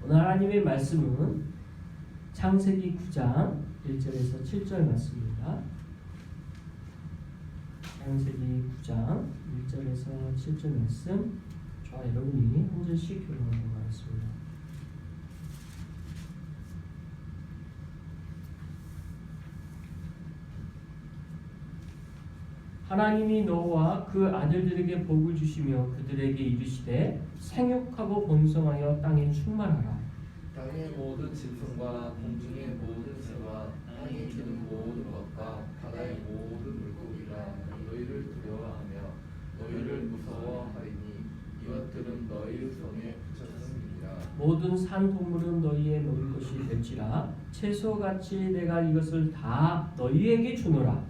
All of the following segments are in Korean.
오늘 하나님의 말씀은 창세기 9장 1절에서 7절 말씀입니다. 창세기 9장 1절에서 7절 말씀, 저와 여러분이 한 절씩 교독하도록 하겠습니다. 하나님이 노아와 그 아들들에게 복을 주시며 그들에게 이르시되 생육하고 번성하여 땅에 충만하라. 땅의 모든 짐승과 공중의 모든 새와 땅에 기는 모든 것과 바다의 모든 물고기가 너희를 두려워하며 너희를 무서워하리니 이것들은 너희 손에 붙였습니다. 모든 산 동물은 너희의 먹을 것이 될지라 채소같이 내가 이것을 다 너희에게 주노라.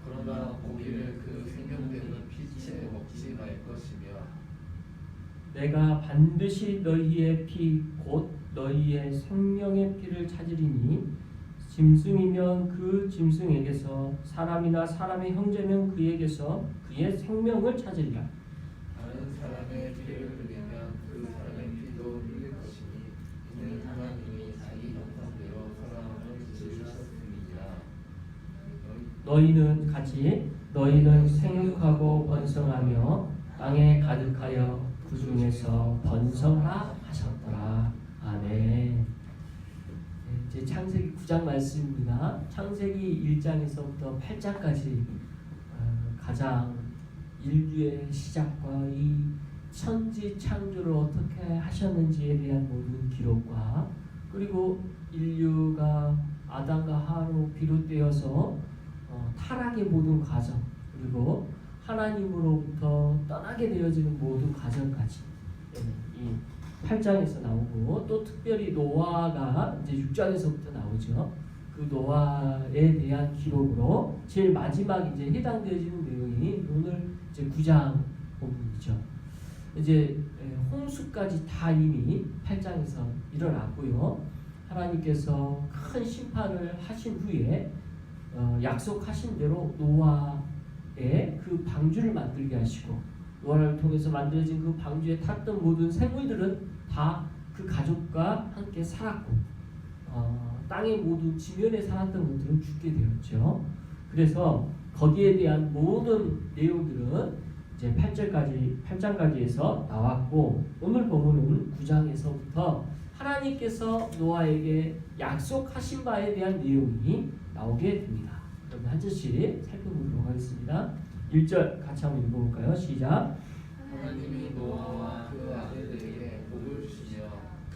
그러나 고기를 그 생명되는 피채 먹지 말 것이며 내가 반드시 너희의 피 곧 너희의 생명의 피를 찾으리니 짐승이면 그 짐승에게서 사람이나 사람의 형제면 그에게서 그의 생명을 찾으리라. 다른 사람의 피를 흘리면 그 사람의 피도 흘릴 것이니 이는 하나님이 자기 형상대로 사람을 지으셨음이니라. 너희는 같이 너희는 생육하고 번성하며 땅에 가득하여 그 중에서 번성하라 하셨더라. 아멘. 이제 창세기 9장 말씀입니다. 창세기 1장에서부터 8장까지 가장 인류의 시작과 이 천지 창조를 어떻게 하셨는지에 대한 모든 기록과 그리고 인류가 아담과 하와로 비롯되어서 타락의 모든 과정 그리고 하나님으로부터 떠나게 되어지는 모든 과정까지 이 8장에서 나오고 또 특별히 노아가 이제 6장에서부터 나오죠. 그 노아에 대한 기록으로 제일 마지막 이제 해당되어지는 내용이 오늘 이제 9장 부분이죠. 이제 홍수까지 다 이미 8장에서 일어났고요. 하나님께서 큰 심판을 하신 후에 약속하신 대로 노아의 그 방주를 만들게 하시고 노아를 통해서 만들어진 그 방주에 탔던 모든 생물들은 다 그 가족과 함께 살았고 땅의 모든 지면에 살았던 것들은 죽게 되었죠. 그래서 거기에 대한 모든 내용들은 이제 8장까지에서 나왔고 오늘 본문은 9장에서부터 하나님께서 노아에게 약속하신 바에 대한 내용이 나오게 됩니다. 그러면 한 절씩 살펴보도록 하겠습니다. 1절 같이 한번 읽어볼까요? 시작. 하나님이 노아와 그 아들들에게 복을 주시며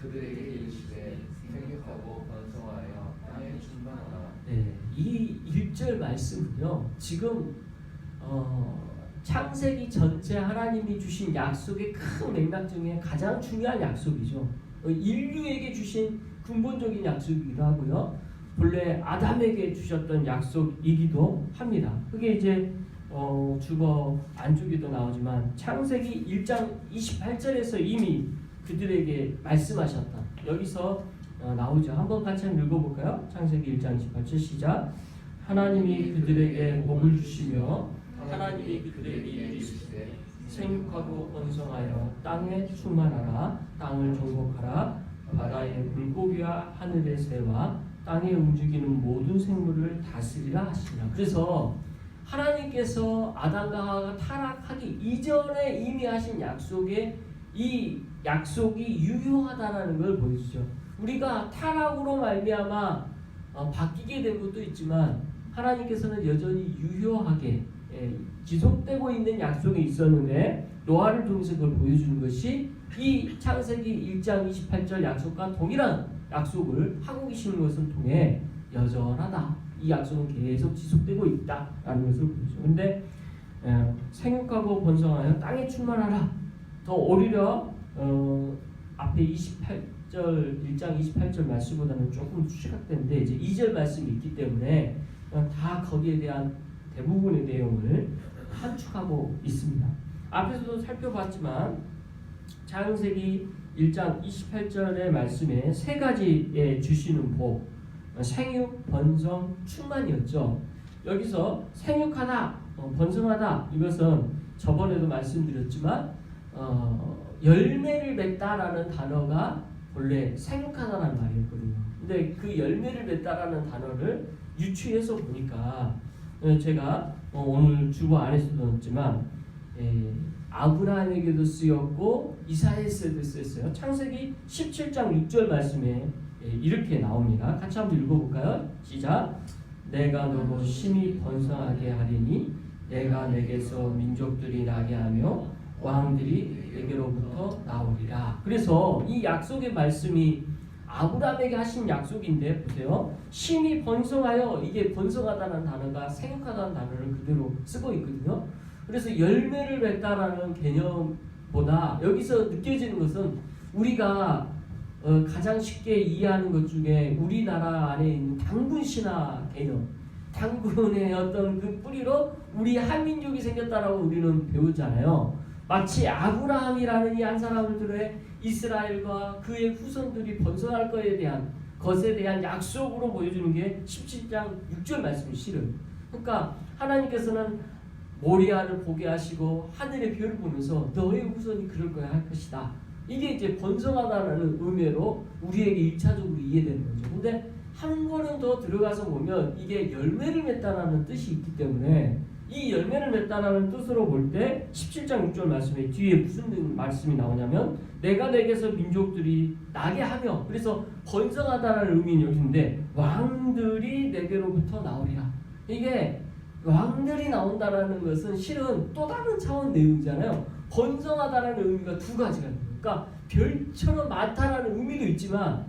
그들에게 이르시되 생육하고 번성하여 땅에 충만하라. 네, 이 1절 말씀은요. 지금 창세기 전체 하나님이 주신 약속의 큰 맥락 중에 가장 중요한 약속이죠. 인류에게 주신 근본적인 약속이기도 하고요. 본래 아담에게 주셨던 약속이기도 합니다. 그게 이제 주거 안쪽에도 나오지만 창세기 1장 28절에서 이미 그들에게 말씀하셨다. 여기서 나오죠. 한번 같이 한번 읽어볼까요? 창세기 1장 28절 시작. 하나님이 그들에게 복을 주시며 하나님이 그들에게 이르시되 생육하고 번성하여 땅에 충만하라. 땅을 정복하라. 바다의 물고기와 하늘의 새와 땅에 움직이는 모든 생물을 다스리라 하시니라. 그래서 하나님께서 아담과 하와가 타락하기 이전에 이미 하신 약속에 이 약속이 유효하다는 걸 보여주죠. 우리가 타락으로 말미암아 바뀌게 된 것도 있지만 하나님께서는 여전히 유효하게 지속되고 있는 약속이 있었는데 노아를 통해서 그걸 보여주는 것이 이 창세기 1장 28절 약속과 동일한 약속을 하고 계시는 것을 통해 여전하다. 이 약속은 계속 지속되고 있다라는 것을 보여주죠. 그런데 생육하고 번성하여 땅에 충만하라. 더 오히려 앞에 28절 1장 28절 말씀보다는 조금 추락된데 이제 2절 말씀이 있기 때문에 다 거기에 대한 대부분의 내용을 함축하고 있습니다. 앞에서도 살펴봤지만 창세기 1장 28절의 말씀에 세 가지에 주시는 복, 생육, 번성, 충만이었죠. 여기서 생육하다, 번성하다 이것은 저번에도 말씀드렸지만 열매를 맺다라는 단어가 본래 생육하다라는 말이었거든요. 근데 그 열매를 맺다라는 단어를 유추해서 보니까 제가 오늘 주보 안에서도 넣었지만 아브라함에게도 쓰였고 이사야에게도 쓰였어요. 창세기 17장 6절 말씀에 이렇게 나옵니다. 같이 한번 읽어볼까요? 시작. 내가 너로 심히 번성하게 하리니 내가 내게서 민족들이 나게 하며 왕들이 내게로부터 나오리라. 그래서 이 약속의 말씀이 아브라함에게 하신 약속인데 보세요. 심히 번성하여, 이게 번성하다는 단어가 생육하다는 단어를 그대로 쓰고 있거든요. 그래서 열매를 맺다라는 개념보다 여기서 느껴지는 것은 우리가 가장 쉽게 이해하는 것 중에 우리나라 안에 있는 당군 신화 개념, 당군의 어떤 그 뿌리로 우리 한민족이 생겼다라고 우리는 배우잖아요. 마치 아브라함이라는 이 한 사람을 들어 이스라엘과 그의 후손들이 번성할 것에 대한 약속으로 보여주는 게 17장 6절 말씀이 실은. 그러니까 하나님께서는 모리아를 보게 하시고 하늘의 별을 보면서 너의 후손이 그럴 거야 할 것이다. 이게 이제 번성하다는 의미로 우리에게 1차적으로 이해되는 거죠. 근데 한 걸음 더 들어가서 보면 이게 열매를 맺다라는 뜻이 있기 때문에 이 열매를 맺다라는 뜻으로 볼 때 17장 6절 말씀에 뒤에 무슨 말씀이 나오냐면 내가 내게서 민족들이 나게 하며, 그래서 번성하다라는 의미는 여기인데 왕들이 내게로부터 나오리라. 이게 왕들이 나온다라는 것은 실은 또 다른 차원 내용이잖아요. 번성하다라는 의미가 두 가지가 있는 거예요. 그러니까 별처럼 많다라는 의미도 있지만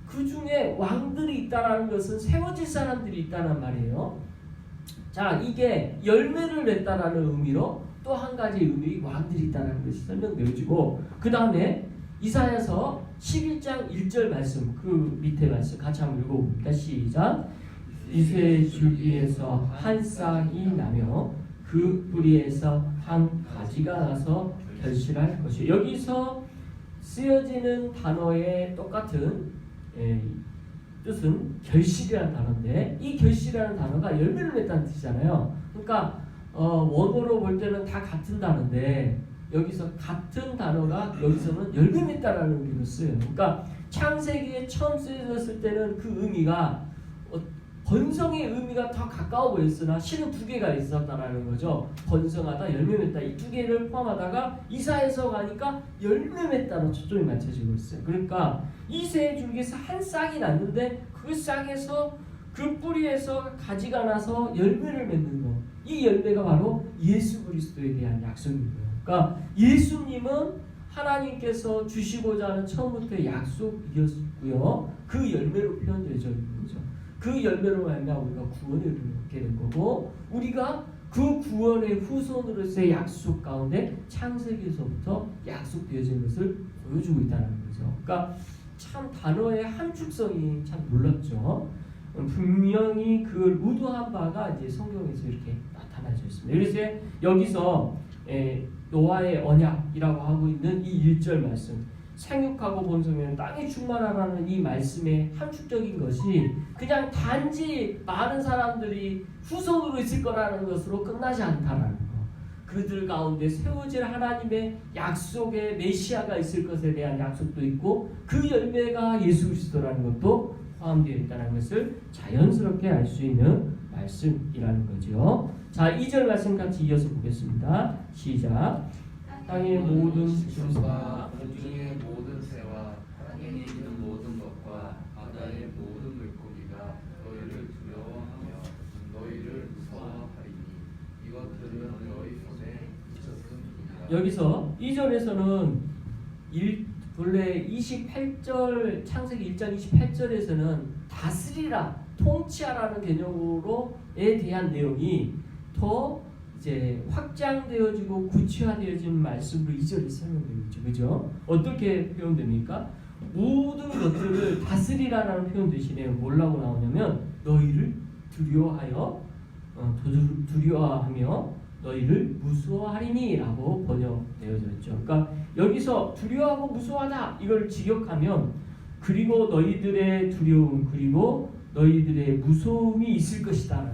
그 중에 왕들이 있다라는 것은 세워질 사람들이 있다는 말이에요. 자, 이게 열매를 맺다라는 의미로 또 한 가지 의미 왕들이 있다는 것이 설명되어지고, 그 다음에 이사야서 11장 1절 말씀, 그 밑에 말씀 같이 한번 읽어봅니다. 시작. 이새의 줄기에서 한 싹이 나며 그 뿌리에서 한 가지가 나서 결실할 것이에요. 여기서 쓰여지는 단어의 똑같은 뜻은 결실이라는 단어인데, 이 결실이라는 단어가 열매를 맺다는 뜻이잖아요. 그러니까 원어로 볼 때는 다 같은 단어인데 여기서 같은 단어가 여기서는 열매 맺다라는 의미로 쓰여요. 그러니까 창세기에 처음 쓰여졌을 때는 그 의미가 번성의 의미가 더 가까워 보였으나 실은 두 개가 있었다라는 거죠. 번성하다, 열매 맺다, 이 두 개를 포함하다가 이사야서 가니까 열매 맺다로 초점이 맞춰지고 있어요. 그러니까 이새의 줄기에서 한 싹이 났는데 그 싹에서 그 뿌리에서 가지가 나서 열매를 맺는 것, 이 열매가 바로 예수 그리스도에 대한 약속입니다. 그러니까 예수님은 하나님께서 주시고자 하는 처음부터의 약속이었고요. 그 열매로 표현되어져 있는 거죠. 그 열매로 말미암아 우리가 구원을 얻게 된 거고, 우리가 그 구원의 후손으로서의 약속 가운데 창세기에서부터 약속되어진 것을 보여주고 있다는 거죠. 그러니까 참 단어의 함축성이 참 놀랍죠. 분명히 그걸 의도한 바가 이제 성경에서 이렇게 나타나져 있습니다. 그래서 여기서 노아의 언약이라고 하고 있는 이 1절 말씀, 생육하고 번성하면 땅이 충만하라는 이 말씀의 함축적인 것이 그냥 단지 많은 사람들이 후손으로 있을 거라는 것으로 끝나지 않다라는 거. 그들 가운데 세워질 하나님의 약속의 메시아가 있을 것에 대한 약속도 있고 그 열매가 예수 그리스도라는 것도 포함되어 있다는 것을 자연스럽게 알 수 있는 말씀이라는 거죠. 자, 2절 말씀 같이 이어서 보겠습니다. 시작. 땅의 모든 식물과 공중의 모든 새와 땅에 있는 모든 것과 바다의 모든 물고기가 너희를 두려워하며 너희를 무서워하리니 이것들은 너희 손에 미쳤음이니라. 여기서 2절에서는 본래 28절 창세기 1장 28절에서는 다스리라, 통치하라는 개념으로에 대한 내용이 더 이제 확장되어지고 구체화되어진 말씀으로 2절에 설명되고 있죠. 그죠? 어떻게 표현됩니까? 모든 것들을 다스리라라는 표현 대신에 뭐라고 나오냐면 너희를 두려워하며 너희를 무서워하리니 라고 번역되어져 있죠. 그러니까 여기서 두려워하고 무서워하다 이걸 직역하면 그리고 너희들의 두려움 그리고 너희들의 무서움이 있을 것이다.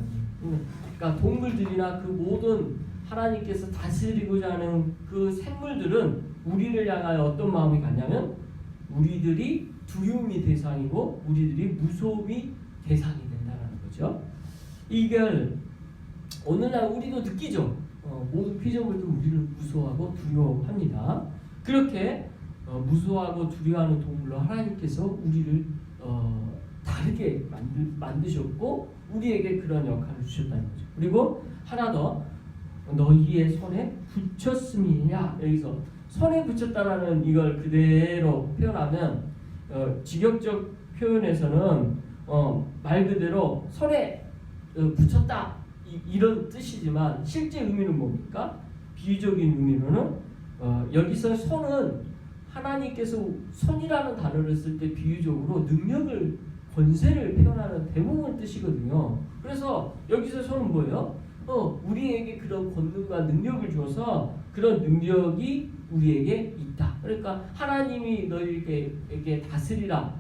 그러니까 동물들이나 그 모든 하나님께서 다스리고자 하는 그 생물들은 우리를 향하여 어떤 마음이 갖냐면 우리들이 두려움이 대상이고 우리들이 무서움이 대상이 된다는 거죠. 이걸 오늘날 우리도 느끼죠. 모든 피조물도 우리를 무서워하고 두려워합니다. 그렇게 무서워하고 두려워하는 동물로 하나님께서 우리를 다르게 만드셨고 우리에게 그런 역할을 주셨다는 거죠. 그리고 하나 더 너희의 손에 붙였음이냐, 여기서 손에 붙였다라는 이걸 그대로 표현하면 직역적 표현에서는 말 그대로 손에 붙였다 이런 뜻이지만 실제 의미는 뭡니까? 비유적인 의미로는 여기서 손은 하나님께서 손이라는 단어를 쓸 때 비유적으로 능력을, 권세를 표현하는 대부분 뜻이거든요. 그래서 여기서 손은 뭐예요? 우리에게 그런 권능과 능력을 줘서 그런 능력이 우리에게 있다. 그러니까 하나님이 너희에게 다스리라,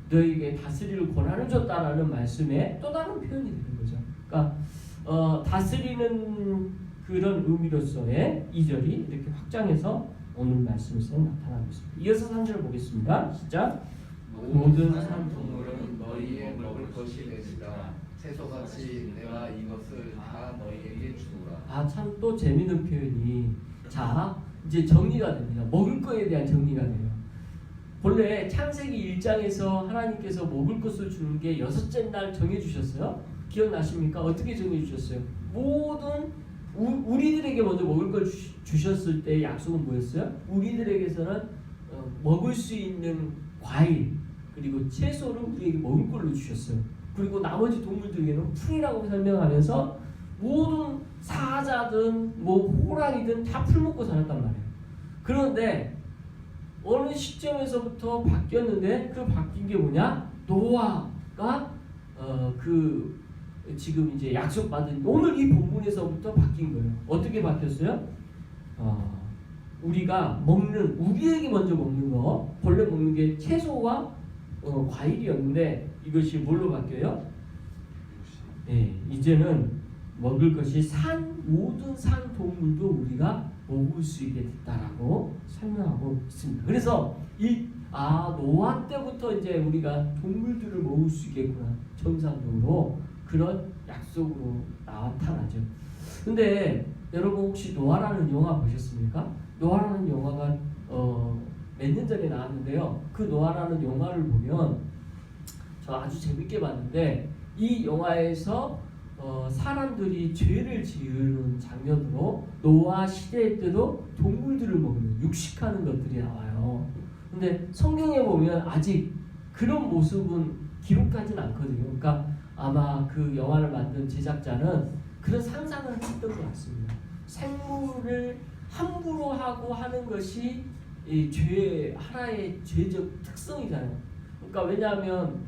너희에게 다스릴 권한을 줬다라는 말씀에 또 다른 표현이 되는 거죠. 그러니까 다스리는 그런 의미로서의 2절이 이렇게 확장해서 오늘 말씀에서 나타나고 있습니다. 이어서 3절 보겠습니다. 시작. 모든 산 동물은 너희의 먹을 것이 되리라. 채소같이 내가 이것을 다 너희에게 주노라. 참 또 재미있는 표현이, 자 이제 정리가 됩니다. 먹을 거에 대한 정리가 돼요. 본래 창세기 1장에서 하나님께서 먹을 것을 주는 게 6째 날 정해주셨어요. 기억나십니까? 어떻게 정해주셨어요? 모든 우리들에게 먼저 먹을 걸 주셨을 때 약속은 뭐였어요? 우리들에게서는 먹을 수 있는 과일 그리고 채소를 우리에게 먹을 걸로 주셨어요. 그리고 나머지 동물들에게는 풀이라고 설명하면서 모든 사자든 뭐 호랑이든 다 풀 먹고 살았단 말이에요. 그런데 어느 시점에서부터 바뀌었는데 그 바뀐 게 뭐냐? 노아가 지금 이제 약속받은 오늘 이 본문에서부터 바뀐 거예요. 어떻게 바뀌었어요? 우리가 먹는, 우리에게 먼저 먹는 거, 본래 먹는 게 채소와 과일이었는데 이것이 뭘로 바뀌어요? 이제는 먹을 것이 모든 산 동물도 우리가 먹을 수 있게 됐다라고 설명하고 있습니다. 그래서 노아 때부터 이제 우리가 동물들을 먹을 수 있겠구나, 정상적으로 그런 약속으로 나타나죠. 근데 여러분 혹시 노아라는 영화 보셨습니까? 노아라는 영화가 몇 년 전에 나왔는데요. 그 노아라는 영화를 보면 저 아주 재밌게 봤는데 이 영화에서 사람들이 죄를 지으는 장면으로 노아 시대 때도 동물들을 먹는, 육식하는 것들이 나와요. 근데 성경에 보면 아직 그런 모습은 기록하진 않거든요. 그러니까 아마 그 영화를 만든 제작자는 그런 상상을 했던 것 같습니다. 생물을 함부로 하고 하는 것이 이 하나의 죄적 특성이잖아요. 그러니까 왜냐하면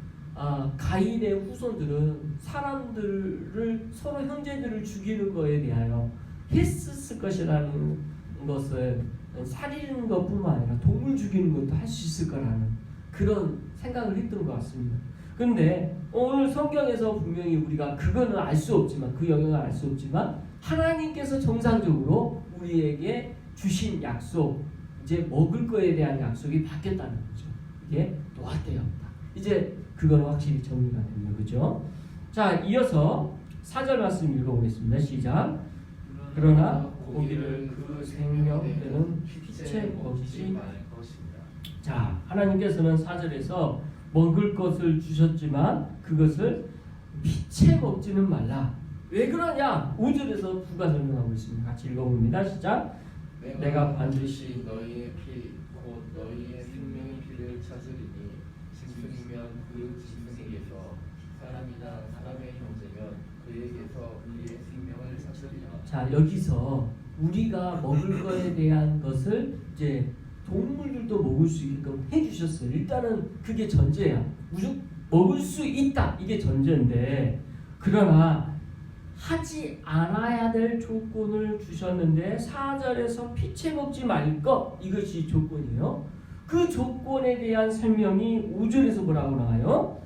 가인의 후손들은 사람들을, 서로 형제들을 죽이는 거에 대하여 했을 것이라는 것을 살리는 것뿐만 아니라 동물 죽이는 것도 할 수 있을 거라는 그런 생각을 했던 것 같습니다. 근데 오늘 성경에서 분명히 우리가 그거는 알 수 없지만, 그 영역을 알 수 없지만 하나님께서 정상적으로 우리에게 주신 약속, 이제 먹을 거에 대한 약속이 바뀌었다는 거죠. 이게 노아 때였다. 이제 그건 확실히 정리가 됩니다. 그죠? 자, 이어서 4절 말씀 읽어보겠습니다. 시작. 그러나 고기를 그 생명되는 빛에 먹지 말 것이다. 자, 하나님께서는 4절에서 먹을 것을 주셨지만 그것을 빛에 먹지는 말라. 왜 그러냐? 5절에서 부가 설명하고 있습니다. 같이 읽어봅니다. 시작. 내가 반드시 너희의 피 곧 너희의 생명의 피를 찾으리니 짐승이면 그 짐승에게서, 사람이나 사람의 형제면 그에게서 우리의 생명을 찾으리라. 자, 여기서 우리가 먹을 거에 대한 것을 이제 동물들도 먹을 수 있게끔 해주셨어요. 일단은 그게 전제야. 무조건 먹을 수 있다, 이게 전제인데, 그러나 하지 않아야 될 조건을 주셨는데 4절에서 피채 먹지 말 것, 이것이 조건이에요. 그 조건에 대한 설명이 5절에서 뭐라고 나와요?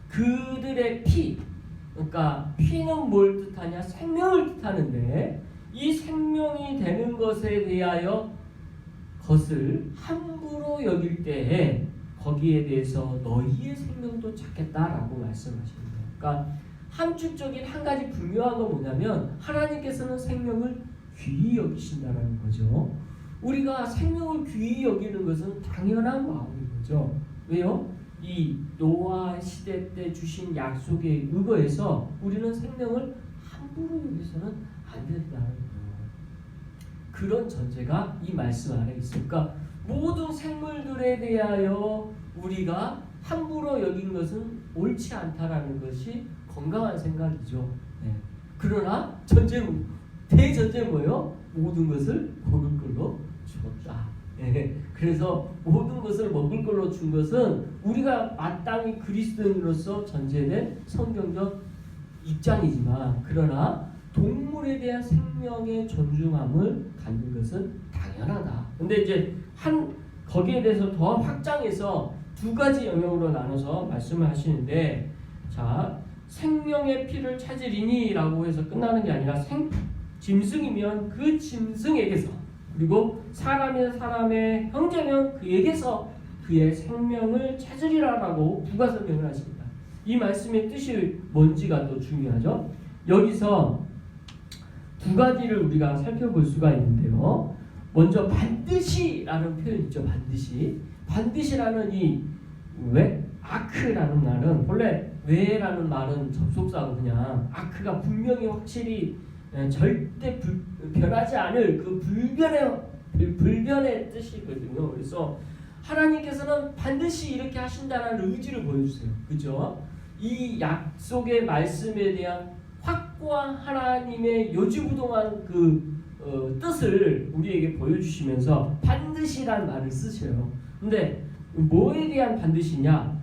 그들의 피, 그러니까 피는 뭘 뜻하냐? 생명을 뜻하는데 이 생명이 되는 것에 대하여 것을 함부로 여길 때에 거기에 대해서 너희의 생명도 찾겠다라고 말씀하십니다. 그러니까 함축적인 한 가지 분명한 건 뭐냐면 하나님께서는 생명을 귀히 여기신다라는 거죠. 우리가 생명을 귀히 여기는 것은 당연한 마음인 거죠. 왜요? 이 노아 시대 때 주신 약속에 의거해서 우리는 생명을 함부로 여기서는 안 된다는 거예요. 그런 전제가 이 말씀 안에 있으니까 모든 생물들에 대하여 우리가 함부로 여긴 것은 옳지 않다라는 것이 건강한 생각이죠. 네. 그러나 대전제는 뭐예요? 모든 것을 먹을 걸로 주었다. 네. 그래서 모든 것을 먹을 걸로 준 것은 우리가 마땅히 그리스도인으로서 전제된 성경적 입장이지만 그러나 동물에 대한 생명의 존중함을 갖는 것은 당연하다. 근데 이제 거기에 대해서 더 확장해서 두 가지 영역으로 나눠서 말씀을 하시는데, 자, 생명의 피를 찾으리니 라고 해서 끝나는 게 아니라 짐승이면 그 짐승에게서, 그리고 사람이면 사람의 형제면 그에게서 그의 생명을 찾으리라라고 부가 설명을 하십니다. 이 말씀의 뜻이 뭔지가 또 중요하죠. 여기서 두 가지를 우리가 살펴볼 수가 있는데요. 먼저 반드시라는 표현 있죠. 반드시라는 이 아크라는 말은 본래 왜라는 말은 접속사고 그냥 아크가 분명히 확실히 절대 변하지 않을 그 불변의 뜻이거든요. 그래서 하나님께서는 반드시 이렇게 하신다는 의지를 보여주세요. 그죠? 이 약속의 말씀에 대한 확고한 하나님의 요지부동한 뜻을 우리에게 보여주시면서 반드시란 말을 쓰셔요. 근데 뭐에 대한 반드시냐?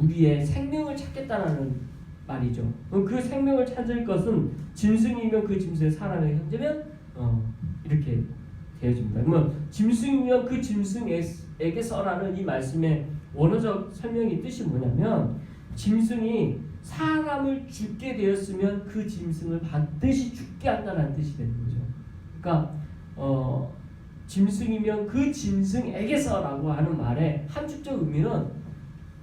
우리의 생명을 찾겠다라는 말이죠. 그 생명을 찾을 것은 짐승이면 그 짐승의 사람의 형제면 이렇게 되어집니다. 그러면 짐승이면 그 짐승에게서라는 이 말씀의 원어적 설명의 뜻이 뭐냐면 짐승이 사람을 죽게 되었으면 그 짐승을 반드시 죽게 한다는 뜻이 되는 거죠. 그러니까 짐승이면 그 짐승에게서라고 하는 말의 함축적 의미는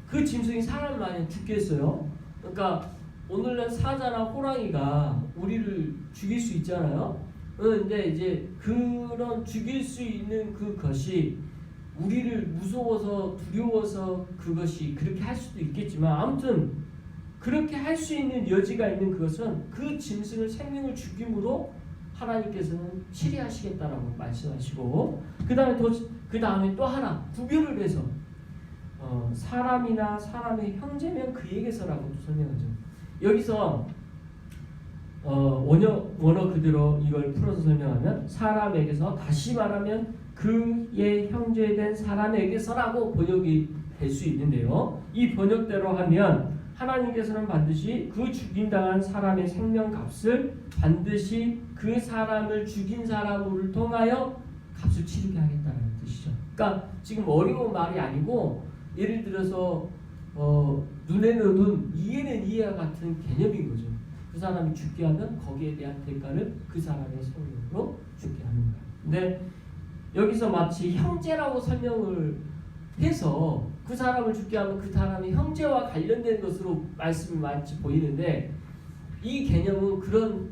그 짐승이 사람을 만약 죽겠어요. 그러니까 오늘날 사자나 호랑이가 우리를 죽일 수 있잖아요. 그런데 이제 그런 죽일 수 있는 그것이 우리를 무서워서 두려워서 그것이 그렇게 할 수도 있겠지만 아무튼 그렇게 할 수 있는 여지가 있는 그것은 그 짐승을 생명을 죽임으로 하나님께서는 치리하시겠다라고 말씀하시고 그 다음에 또 하나 구별을 해서 사람이나 사람의 형제면 그에게서라고 설명하죠. 여기서 원어 그대로 이걸 풀어서 설명하면 사람에게서, 다시 말하면 그의 형제된 사람에게서라고 번역이 될 수 있는데요. 이 번역대로 하면 하나님께서는 반드시 그 죽임당한 사람의 생명값을 반드시 그 사람을 죽인 사람을 통하여 값을 치르게 하겠다는 뜻이죠. 그러니까 지금 어려운 말이 아니고 예를 들어서 눈에는 눈, 이해는 이해와 같은 개념인 거죠. 그 사람이 죽게 하면 거기에 대한 대가를 그 사람의 생명으로 죽게 하는 거예요. 근데 여기서 마치 형제라고 설명을 해서 그 사람을 죽게 하면 그 사람이 형제와 관련된 것으로 말씀이 마치 보이는데 이 개념은 그런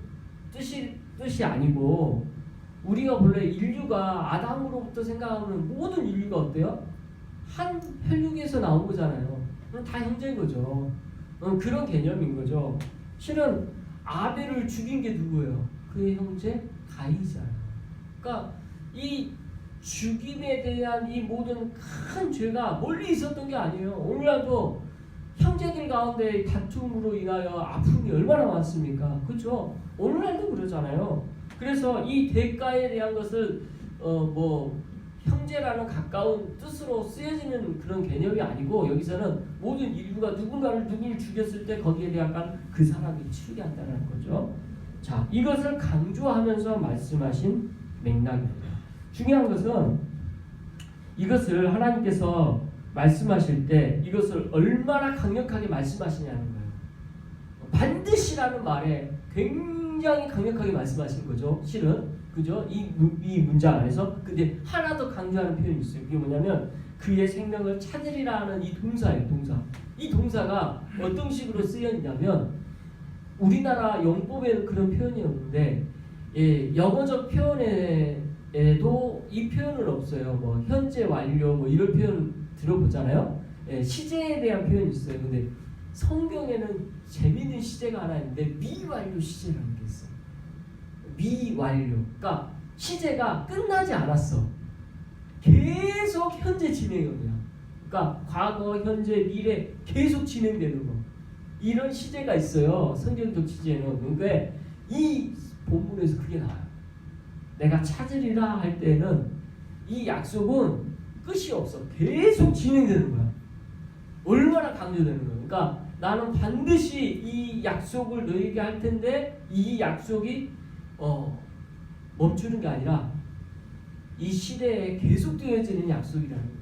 뜻이 아니고 우리가 본래 인류가 아담으로부터 생각하면 모든 인류가 어때요? 한 혈육에서 나온 거잖아요. 그럼 다 형제인 거죠. 그런 개념인 거죠. 실은 아벨을 죽인 게 누구예요? 그의 형제 가인이잖아요. 그러니까 이 죽임에 대한 이 모든 큰 죄가 멀리 있었던 게 아니에요. 오늘날도 형제들 가운데 다툼으로 인하여 아픔이 얼마나 많습니까? 그렇죠? 오늘날도 그러잖아요. 그래서 이 대가에 대한 것을 형제라는 가까운 뜻으로 쓰여지는 그런 개념이 아니고 여기서는 모든 인류가 누구를 죽였을 때 거기에 대한 그 사람이 치르게 한다는 거죠. 자, 이것을 강조하면서 말씀하신 맥락입니다. 중요한 것은 이것을 하나님께서 말씀하실 때 이것을 얼마나 강력하게 말씀하시냐는 거예요. 반드시라는 말에 굉장히 강력하게 말씀하신 거죠. 실은 그죠? 이 문장 안에서. 근데 하나 더 강조하는 표현이 있어요. 그게 뭐냐면 그의 생명을 찾으리라는 이 동사예요. 동사. 이 동사가 어떤 식으로 쓰였냐면 우리나라 용법에는 그런 표현이 없는데 영어적 표현에도 이 표현은 없어요. 뭐 현재 완료 뭐 이런 표현 들어보잖아요. 시제에 대한 표현이 있어요. 근데 성경에는 재미있는 시제가 하나 있는데 미완료 시제라는 게 있어요. 미완료. 그러니까 시제가 끝나지 않았어. 계속 현재 진행형이야. 그러니까 과거, 현재, 미래 계속 진행되는 거. 이런 시제가 있어요. 성경적 시제는. 그런데 이 본문에서 그게 나와요. 내가 찾으리라 할 때는 이 약속은 끝이 없어. 계속 진행되는 거야. 얼마나 강조되는 거야. 그러니까 나는 반드시 이 약속을 너에게 할 텐데 이 약속이 멈추는 게 아니라 이 시대에 계속되어지는 약속이라는 거예요.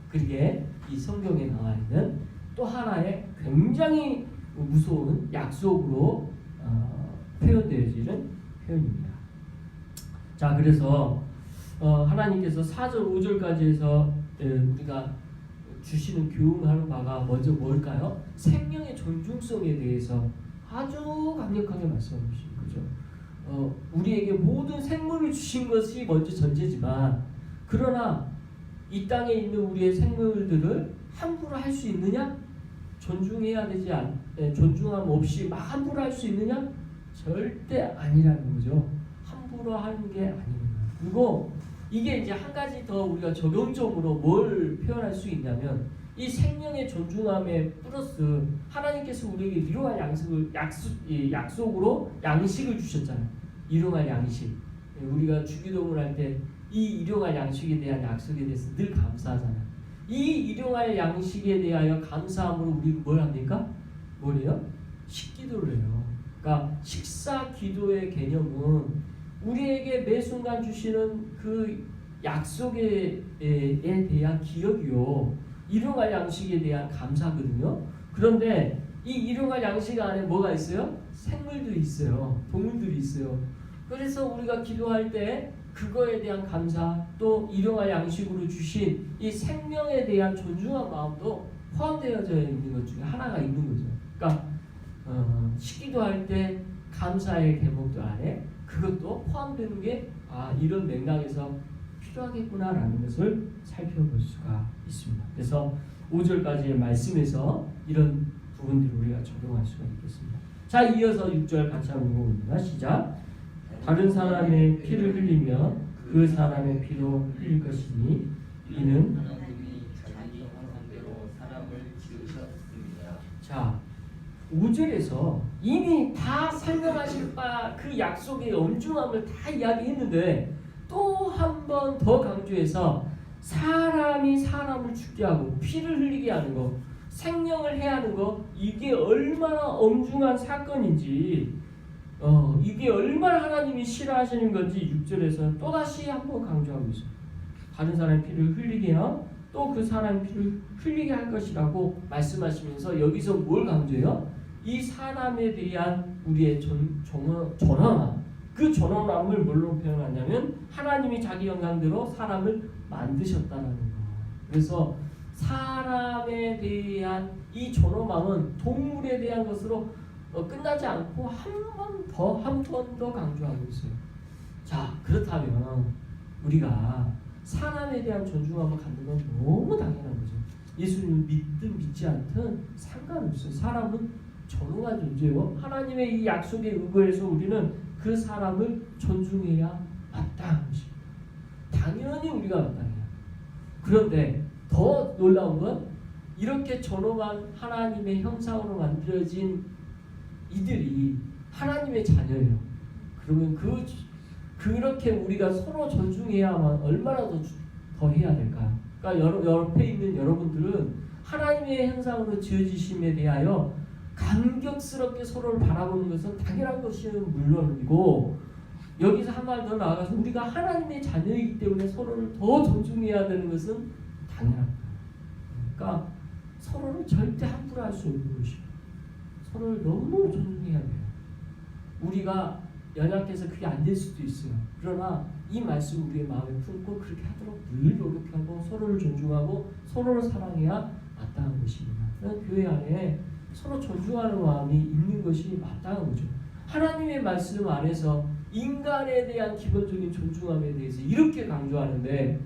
그게 이 성경에 나와 있는 또 하나의 굉장히 무서운 약속으로 표현되어지는 표현입니다. 자, 그래서 하나님께서 4절 5절까지 해서 우리가 주시는 교훈하는 바가 먼저 뭘까요? 생명의 존중성에 대해서 아주 강력하게 말씀해 주신 거죠. 우리에게 모든 생물을 주신 것이 먼저 전제지만 그러나 이 땅에 있는 우리의 생물들을 함부로 할 수 있느냐? 존중해야 되지 존중함 없이 막 함부로 할 수 있느냐? 절대 아니라는 거죠. 함부로 하는 게 아닙니다. 그리고 이게 이제 한 가지 더 우리가 적용적으로 뭘 표현할 수 있냐면 이 생명의 존중함에 플러스 하나님께서 우리에게 일용할 약속으로 양식을 주셨잖아요. 일용할 양식. 우리가 주기도문을 할 때 이 일용할 양식에 대한 약속에 대해서 늘 감사하잖아요. 이 일용할 양식에 대하여 감사함으로 우리가 뭘 합니까? 뭐래요? 식기도를 해요. 그러니까 식사 기도의 개념은 우리에게 매 순간 주시는 그 약속에 대한 기억이요. 일용할 양식에 대한 감사거든요. 그런데 이 일용할 양식 안에 뭐가 있어요? 생물들이 있어요. 동물들이 있어요. 그래서 우리가 기도할 때 그거에 대한 감사 또 일용할 양식으로 주신 이 생명에 대한 존중한 마음도 포함되어져 있는 것 중에 하나가 있는 거죠. 그러니까 식기도할 때 감사의 대목들 안에 그것도 포함되는 게 이런 맥락에서 필요하겠구나라는 것을 살펴볼 수가 있습니다. 그래서 5절까지의 말씀에서 이런 부분들을 우리가 적용할 수가 있겠습니다. 자, 이어서 6절 같이 한번 읽어봅니다. 시작. 다른 사람의 피를 흘리며 그 사람의 피로 흘릴 것이니 이는 하나님이 자기 형상대로 사람을 지으셨습니다. 자, 5절에서 이미 다 설명하실 바 그 약속의 엄중함을 다 이야기했는데 또 한 번 더 강조해서 사람이 사람을 죽게 하고 피를 흘리게 하는 거, 생명을 해야 하는 거, 이게 얼마나 엄중한 사건인지 이게 얼마나 하나님이 싫어하시는 건지 6절에서 또다시 한번 강조하고 있어요. 다른 사람의 피를 흘리게 하여 또 그 사람의 피를 흘리게 할 것이라고 말씀하시면서 여기서 뭘 강조해요? 이 사람에 대한 우리의 전원함, 그 전원함을 뭘로 표현하냐면 하나님이 자기 형상대로 사람을 만드셨다는 거. 그래서 사람에 대한 이 전원함은 동물에 대한 것으로 끝나지 않고 한 번 더 강조하고 있어요. 자, 그렇다면 우리가 사람에 대한 존중함을 갖는 건 너무 당연한 거죠. 예수님을 믿든 믿지 않든 상관없어요. 사람은 전능한 존재요. 하나님의 이 약속에 의거해서 우리는 그 사람을 존중해야 마땅한 것입니다. 당연히 우리가 마땅해요. 그런데 더 놀라운 건 이렇게 존엄한 하나님의 형상으로 만들어진 이들이 하나님의 자녀예요. 그러면 그렇게 우리가 서로 존중해야만 얼마나 더 해야 될까요? 그러니까 옆에 있는 여러분들은 하나님의 형상으로 지어지심에 대하여 감격스럽게 서로를 바라보는 것은 당연한 것이면 물론이고 여기서 한 말 더 나아가서 우리가 하나님의 자녀이기 때문에 서로를 더 존중해야 되는 것은 당연한 거예요. 그러니까 서로를 절대 함부로 할 수 없는 것이에요. 서로를 너무 존중해야 돼요. 우리가 연약해서 그게 안 될 수도 있어요. 그러나 이 말씀 우리의 마음에 품고 그렇게 하도록 늘 노력하고 서로를 존중하고 서로를 사랑해야 마땅한 것입니다. 교회 안에 서로 존중하는 마음이 있는 것이 마땅한 거죠. 하나님의 말씀 안에서 인간에 대한 기본적인 존중함에 대해서 이렇게 강조하는데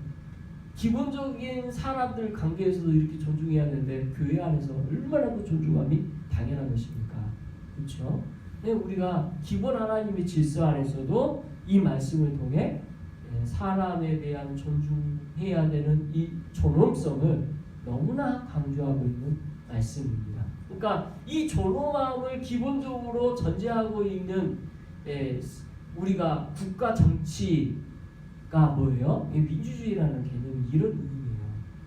기본적인 사람들 관계에서도 이렇게 존중해야 하는데 교회 안에서 얼마나 그 존중함이 당연한 것입니까? 그렇죠? 우리가 기본 하나님의 질서 안에서도 이 말씀을 통해 사람에 대한 존중해야 되는 이 존엄성을 너무나 강조하고 있는 말씀입니다. 그러니까 이 존엄함을 기본적으로 전제하고 있는 우리가 국가 정치가 뭐예요? 민주주의라는 개념이 이런 의미예요.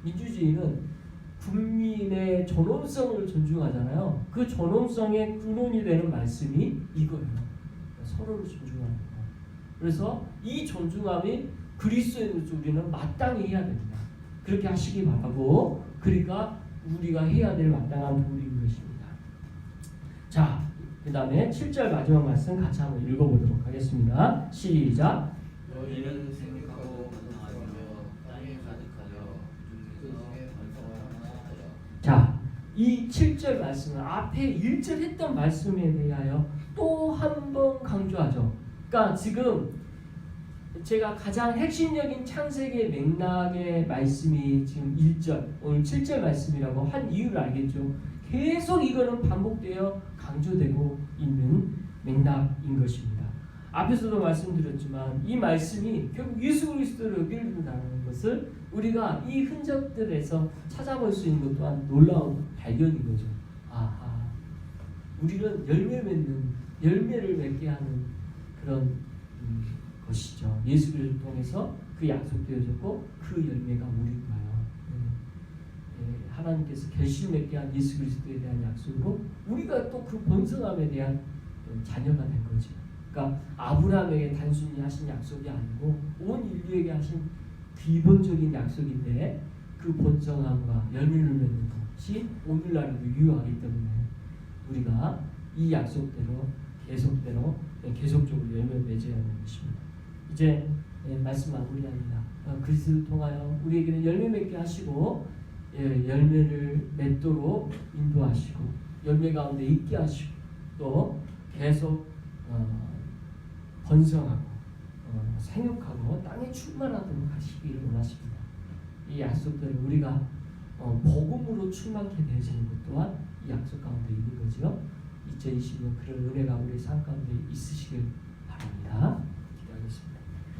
민주주의는 국민의 존엄성을 존중하잖아요. 그 존엄성의 근원이 되는 말씀이 이거예요. 서로를 존중하는 거. 그래서 이 존중함이 그리스도인으로서 우리는 마땅히 해야 됩니다. 그렇게 하시기 바라고, 그러니까 우리가 해야 될 마땅한 도리인 것입니다. 자, 그 다음에 7절 마지막 말씀 같이 한번 읽어보도록 하겠습니다. 시작. 너희는 생육하고 번성하며 땅에 가득하여 그 중에 번성을 하나하여. 자, 이 7절 말씀은 앞에 1절 했던 말씀에 대하여 또 한 번 강조하죠. 그러니까 지금 제가 가장 핵심적인 창세기의 맥락의 말씀이 지금 1절, 오늘 7절 말씀이라고 한 이유를 알겠죠. 계속 이거는 반복되어 강조되고 있는 맥락인 것입니다. 앞에서도 말씀드렸지만 이 말씀이 결국 예수 그리스도를 의미한다는 것을 우리가 이 흔적들에서 찾아볼 수 있는 것 또한 놀라운 발견인 거죠. 아하, 우리는 열매를 맺게 하는 그런 것이죠. 예수 그리스도를 통해서 그 약속되어졌고 그 열매가 우리인 거예요. 하나님께서 결실 맺게 한 예수 그리스도에 대한 약속으로 우리가 또 그 번성함에 대한 자녀가 된 거죠. 그러니까 아브라함에게 단순히 하신 약속이 아니고 온 인류에게 하신 기본적인 약속인데 그 번성함과 열매를 맺는 것이 오늘날에도 유효하기 때문에 우리가 이 약속대로 계속적으로 열매를 맺어야 하는 것입니다. 이제 말씀 마무리합니다. 그리스도를 통하여 우리에게는 열매 맺게 하시고 열매를 맺도록 인도하시고 열매 가운데 있게 하시고 또 계속 번성하고 생육하고 땅에 충만하도록 하시기를 원하십니다. 이 약속들을 우리가 복음으로 충만케 되어지는 것 또한 이 약속 가운데 있는 거죠. 2020년 그런 은혜가 우리 삶 가운데 있으시길 바랍니다.